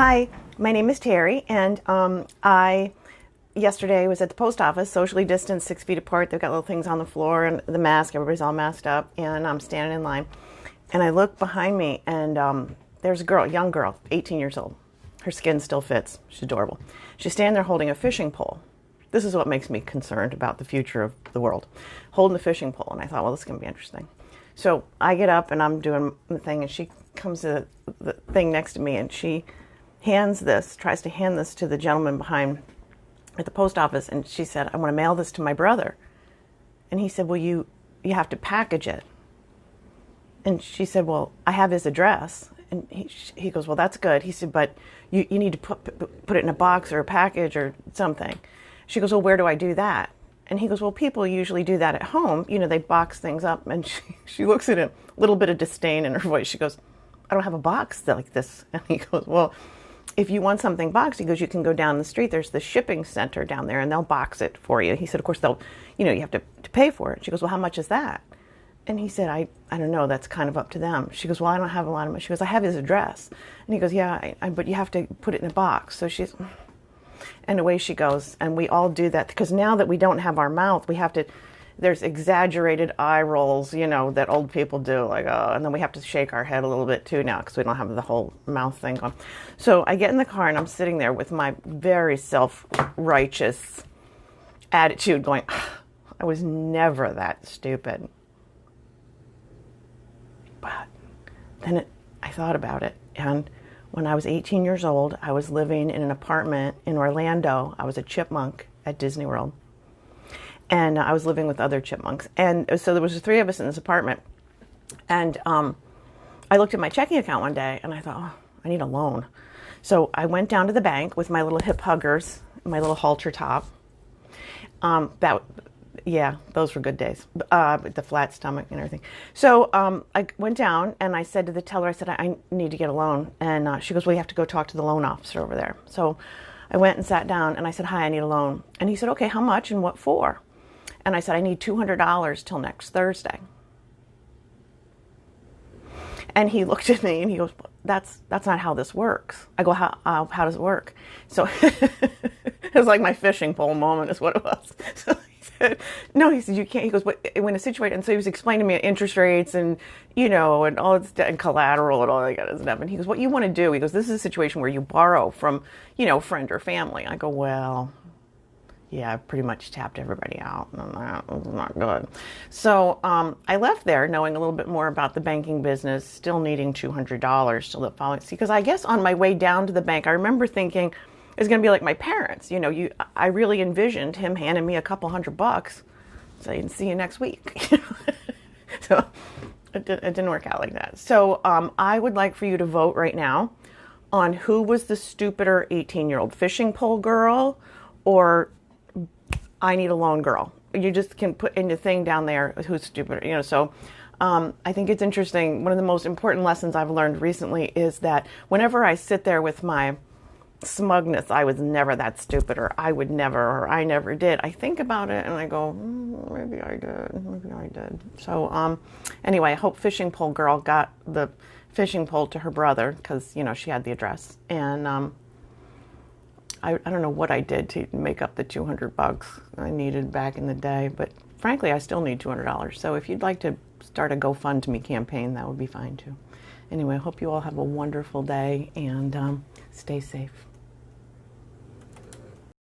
Hi, my name is Terry, and I yesterday was at the post office, socially distanced, 6 feet apart. They've got little things on the floor and the mask. Everybody's all masked up, and I'm standing in line. And I look behind me, and there's a girl, a young girl, 18 years old. Her skin still fits. She's adorable. She's standing there holding a fishing pole. This is what makes me concerned about the future of the world. Holding the fishing pole, and I thought, well, this is going to be interesting. So I get up, and I'm doing the thing, and she comes to the thing next to me, and she tries to hand this to the gentleman behind at the post office, and she said, I want to mail this to my brother. And he said, well, you have to package it. And she said, well, I have his address. And he goes, well, that's good. He said, but you need to put it in a box or a package or something. She goes, well, where do I do that? And he goes, well, people usually do that at home. You know, they box things up. And she looks at him, a little bit of disdain in her voice. She goes, I don't have a box like this. And he goes, well, if you want something boxed, he goes, you can go down the street. There's the shipping center down there, and they'll box it for you. He said, of course, you have to pay for it. She goes, well, how much is that? And he said, I don't know. That's kind of up to them. She goes, well, I don't have a lot of money. She goes, I have his address. And he goes, yeah, but you have to put it in a box. So and away she goes. And we all do that because now that we don't have our mouth, there's exaggerated eye rolls, that old people do, like, oh, and then we have to shake our head a little bit too now because we don't have the whole mouth thing going. So I get in the car and I'm sitting there with my very self-righteous attitude going, I was never that stupid. But then I thought about it, and when I was 18 years old, I was living in an apartment in Orlando. I was a chipmunk at Disney World. And I was living with other chipmunks. And so there was 3 of us in this apartment. And I looked at my checking account one day, and I thought, oh, I need a loan. So I went down to the bank with my little hip huggers, my little halter top. Those were good days. With the flat stomach and everything. So I went down, and I said to the teller, I said, I need to get a loan. And she goes, well, you have to go talk to the loan officer over there. So I went and sat down, and I said, hi, I need a loan. And he said, okay, how much and what for? And I said, I need $200 till next Thursday. And he looked at me and he goes, that's not how this works. I go, how does it work? So it was like my fishing pole moment is what it was. So he said, no, he said, you can't. He goes, when a situation, and so he was explaining to me interest rates and, and all it's and collateral and all that kind of stuff. And he goes, what you want to do, he goes, this is a situation where you borrow from, friend or family. I go, well, yeah, I pretty much tapped everybody out, and that was not good. So I left there knowing a little bit more about the banking business, still needing $200 to live following. See, because I guess on my way down to the bank, I remember thinking it's going to be like my parents. I really envisioned him handing me a couple $100, saying, see you next week. So it didn't work out like that. So I would like for you to vote right now on who was the stupider 18-year-old, fishing pole girl or I need a loan girl. You just can put in the thing down there who's stupid, So I think it's interesting. One of the most important lessons I've learned recently is that whenever I sit there with my smugness, I was never that stupid, or I would never, or I never did. I think about it and I go, maybe I did. So anyway, I hope fishing pole girl got the fishing pole to her brother because, she had the address. And I don't know what I did to make up the $200 I needed back in the day, but frankly, I still need $200. So if you'd like to start a GoFundMe campaign, that would be fine too. Anyway, I hope you all have a wonderful day and stay safe.